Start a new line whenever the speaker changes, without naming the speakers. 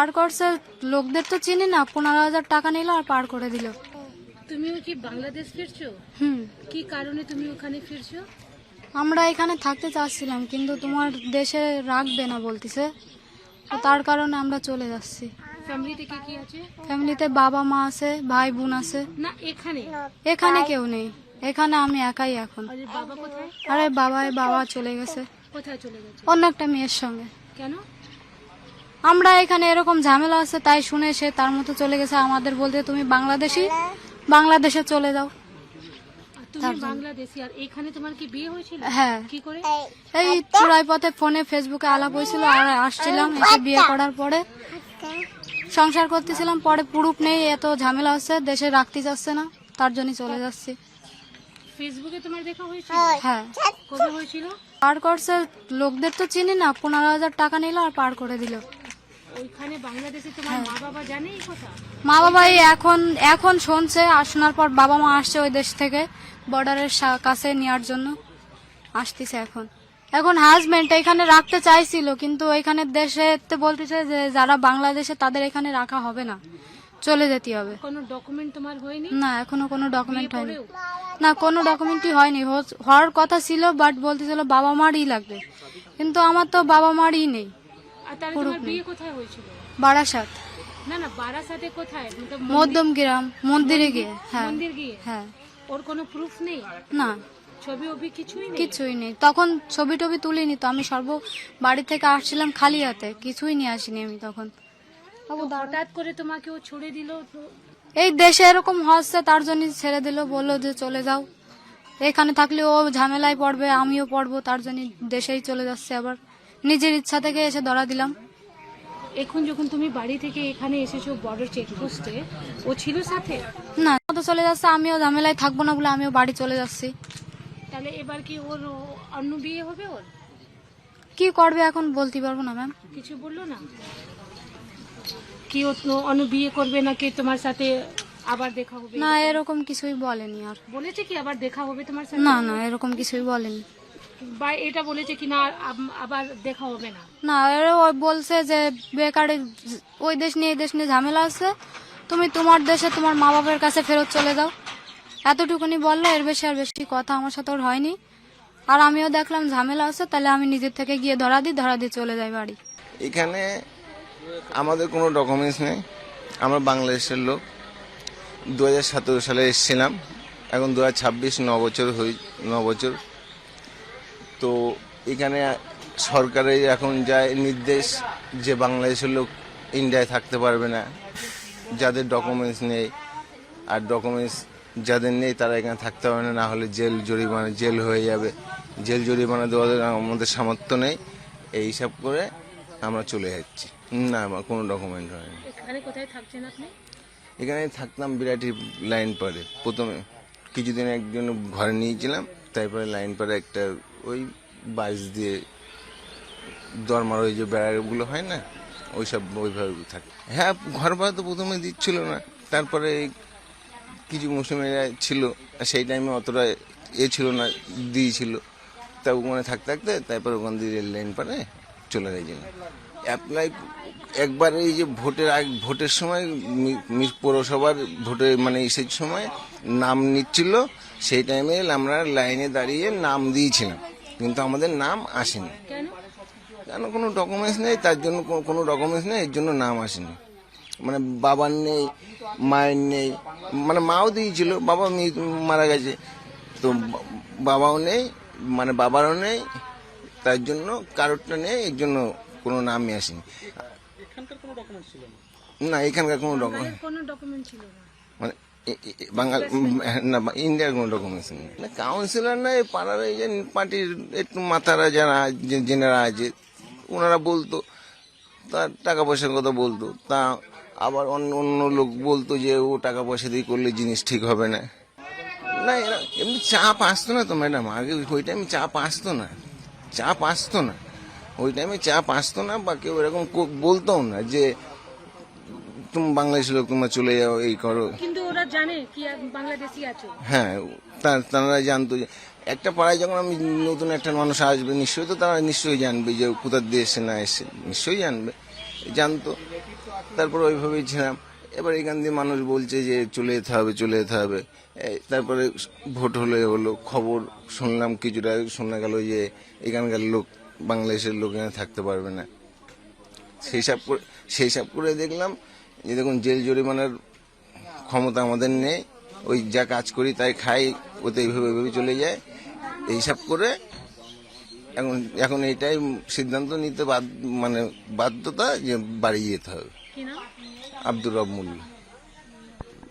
পার করছে, লোকদের তো চিনি না, 15,000 টাকা নিল আর পার করে দিল।
তুমিও কি বাংলাদেশ ফিরছো? কি কারণে তুমি ওখানে ফিরছো?
আমরা এখানে থাকতে চাচ্ছিলাম, কিন্তু তোমার দেশে রাখবে না বলতিছে, তো তার কারণে আমরা চলে যাচ্ছি।
ফ্যামিলিতে কে কি আছে?
ফ্যামিলিতে বাবা মা আছে, ভাই বোন আছে।
না এখানে
এখানে কেউ নেই, এখানে আমি একাই এখন।
আরে বাবা কোথায়?
আরে বাবা চলে গেছে
কোথায় চলে গেছে?
অন্য একটা মেয়ের সঙ্গে।
কেন?
আমরা এখানে এরকম ঝামেলা আছে তাই শুনে সে তার মতো চলে গেছে। আমাদের বলতে তুমি বাংলাদেশে চলে যাও।
আর তুমি বাংলাদেশি, আর এখানে তোমার কি বিয়ে হয়েছিল?
হ্যাঁ,
কি করে?
এই চূড়াই পথে ফোনে ফেসবুকে আলাপ হয়েছিল, আর আসছিলাম, এসে বিয়ে করার পরে সংসার করতেছিলাম। পরে প্রুফ নেই, এত ঝামেলা হচ্ছে, দেশে রাখতে যাচ্ছে না, তার জন্য চলে যাচ্ছি।
ফেসবুকে তোমার দেখা হয়েছিল?
হ্যাঁ।
কবে হয়েছিল?
পার করছে, লোকদের তো চিনি না, 15,000 টাকা নিল আর পার করে দিল।
ওইখানে বাংলাদেশে তোমার মা বাবা জানে এই কথা?
মা বাবা এই এখন শুনছে, আর শোনার পর বাবা মা আসছে ওই দেশ থেকে বর্ডারের কাছে নেওয়ার জন্য আসতেছে। এখন হাজবেন্ড এখানে রাখতে চাইছিল, কিন্তু এখানে দেশে বলতেছে যে যারা বাংলাদেশে তাদের এখানে রাখা হবে না, চলে যেতে হবে।
কোনো ডকুমেন্ট তোমার হয়নি?
না, এখনো কোনো ডকুমেন্ট হয়নি। না, কোনো ডকুমেন্টই হয়নি। হওয়ার কথা ছিল, বাট বলতেছিল বাবা মারই লাগবে, কিন্তু আমার তো বাবা মারই নেই।
আর তাহলে তোমার বিয়ে কোথায় হয়েছিল?
বারাসাত।
না না, বারাসাতে কোথায়?
মধ্যমগ্রাম মন্দিরে গিয়ে। হ্যাঁ,
মন্দির গিয়ে?
হ্যাঁ।
ওর কোনো প্রুফ নেই?
না,
ছবি অবি কিছুই নেই?
কিছুই নেই। তখন ছবি টবি তুলিনি তো, আমি বাড়ি থেকে আসছিলাম খালি হাতে, কিছুই নিয়ে আসিনি আমি তখন।
তো হঠাৎ করে তোমাকে ও ছুড়ে দিল তো?
এই দেশে এরকম হচ্ছে তার জন্য ছেড়ে দিল, বললো যে চলে যাও। এখানে থাকলে ও ঝামেলায় পড়বে, আমিও পড়বো, তার জন্য দেশেই চলে যাচ্ছে। আবার নিজের ইচ্ছা থেকে এসে ধরা দিলাম।
এখন যখন তুমি বাড়ি থেকে এখানে এসেছো বর্ডার চেকপোস্টে, ও ছিল সাথে?
না, ও তো চলে যাচ্ছে, আমিও ঝামেলায় থাকবো না বলে আমিও বাড়ি চলে যাচ্ছি।
তাহলে এবার কি ওর অন্য বিয়ে হবে? ওর
কি করবে এখন বলতে পারবো না ম্যাম।
কিছু বললো না কি ও অন্য বিয়ে করবে নাকি তোমার সাথে আবার দেখা হবে?
না, এরকম কিছুই বলেনি। আর
বলেছে কি আবার দেখা হবে তোমার সাথে?
না না, এরকম কিছুই বলেনি।
বা এটা বলেছে কি না আবার দেখা হবে না?
না, ও বলছে যে বেকারে ওই দেশ নিয়ে এই দেশ নিয়ে ঝামেলা আছে, তুমি তোমার দেশে তোমার মা বাবার কাছে ফেরত চলে যাও, এতটুকুনি বললো। এর বেশি আর বেশি কথা আমার সাথে ওর হয়নি। আর আমিও দেখলাম ঝামেলা আছে, তাহলে আমি নিজের থেকে গিয়ে ধরা দিই চলে যাই বাড়ি।
এখানে আমাদের কোনো ডকুমেন্টস নেই, আমরা বাংলাদেশের লোক। 2017 সালে এসেছিলাম, এখন 2026, 9 বছর। তো এখানে সরকারের এখন যায় নির্দেশ যে বাংলাদেশের লোক ইন্ডিয়ায় থাকতে পারবে না, যাদের ডকুমেন্টস নেই। আর ডকুমেন্টস যাদের নেই তারা এখানে থাকতে পারবে না, না হলে জেল হয়ে যাবে। জেল জরিমানা দেওয়ার আমাদের সামর্থ্য নেই। এই হিসাব করে আমরা চলে যাচ্ছি। না, আমার কোনো ডকুমেন্ট হয়নি।
এখানে কোথায় থাকছেন আপনি?
এখানে থাকতাম বিরাটি লাইন পারে। প্রথমে কিছুদিন একজন ঘরে নিয়েছিলাম, তারপরে লাইন পারে একটা ওই বাস দিয়ে দরমার ওই যে বেড়াগুলো হয় না, ওইভাবে থাকে। হ্যাঁ, ঘর ভাড়া তো প্রথমে দিচ্ছিল না, তারপরে কিছু মুসলিমেরা ছিল, সেই টাইমে অতটা ছিল না, দিয়েছিল। তা ওখানে থাকতে থাকতে তারপরে ওখান দিয়ে রেল লাইন পারে চলে গেছিল। অ্যাপ্লাই একবার এই যে ভোটের সময় পৌরসভার ভোটের মানে ইসের সময় নাম নিচ্ছিল, সেই টাইমে আমরা লাইনে দাঁড়িয়ে নাম দিয়েছিলাম, কিন্তু আমাদের নাম আসেনি। কেন? কোনো ডকুমেন্টস নেই, তার জন্য কোনো ডকুমেন্টস নেই, এর জন্য নাম আসেনি। মানে বাবার নেই, মায়ের নেই, মানে মাও দিয়েছিল, বাবা মারা গেছে, তো বাবাও নেই, মানে বাবারও নেই, তার জন্য কারোরটা নেই, এর জন্য কোনো নামই আসেনি। না, এখানকার কোনো ডকুমেন্ট ছিল না, মানে না, ইন্ডিয়ার কোনো ডকুমেন্টস নেই। কাউন্সিলর না, এই পাড়ার এই যে পার্টির একটু মাথারা যারা জেনারা আছে, ওনারা বলতো, তার টাকা পয়সার কথা বলতো। তা আবার অন্য লোক বলতো যে ও টাকা পয়সা দিয়ে করলে জিনিস ঠিক হবে না। না, এরা এমনি চাপ আসতো না তো ম্যাডাম, আগে ওই টাইমে চাপ আসতো না, ওই টাইমে চাপ আসতো না, বা কেউ এরকম বলতো না যে তুমি বাংলাদেশের লোক, তোমরা চলে যাও, এই করো।
কিন্তু ওরা জানে কি বাংলাদেশি আছো?
হ্যাঁ, তারা জানতো যে একটা পাড়ায় যখন আমি নতুন একটা মানুষ আসবে, নিশ্চয়ই তো তারা নিশ্চয়ই জানবে যে কোথার দিয়ে এসে না এসে, নিশ্চয়ই জানতো। তারপর ওইভাবেই ছিলাম। এবার এখান দিয়ে মানুষ বলছে যে চলে যেতে হবে, চলে যেতে হবে। তারপরে ভোট হলো, খবর শুনলাম, কিছুটা শোনা গেল যে এখানকার লোক, বাংলাদেশের লোক এখানে থাকতে পারবে না। সেই সব করে দেখলাম যে দেখুন, জেল জরিমানার ক্ষমতা আমাদের নেই, ওই যা কাজ করি তাই খাই, ওতে এইভাবে চলে যায়। এইসব করে এখন এইটাই সিদ্ধান্ত নিতে বাধ্যতা যে বাড়ি যেতে হবে।
কি নাম?
আব্দুর রব মোল্লা।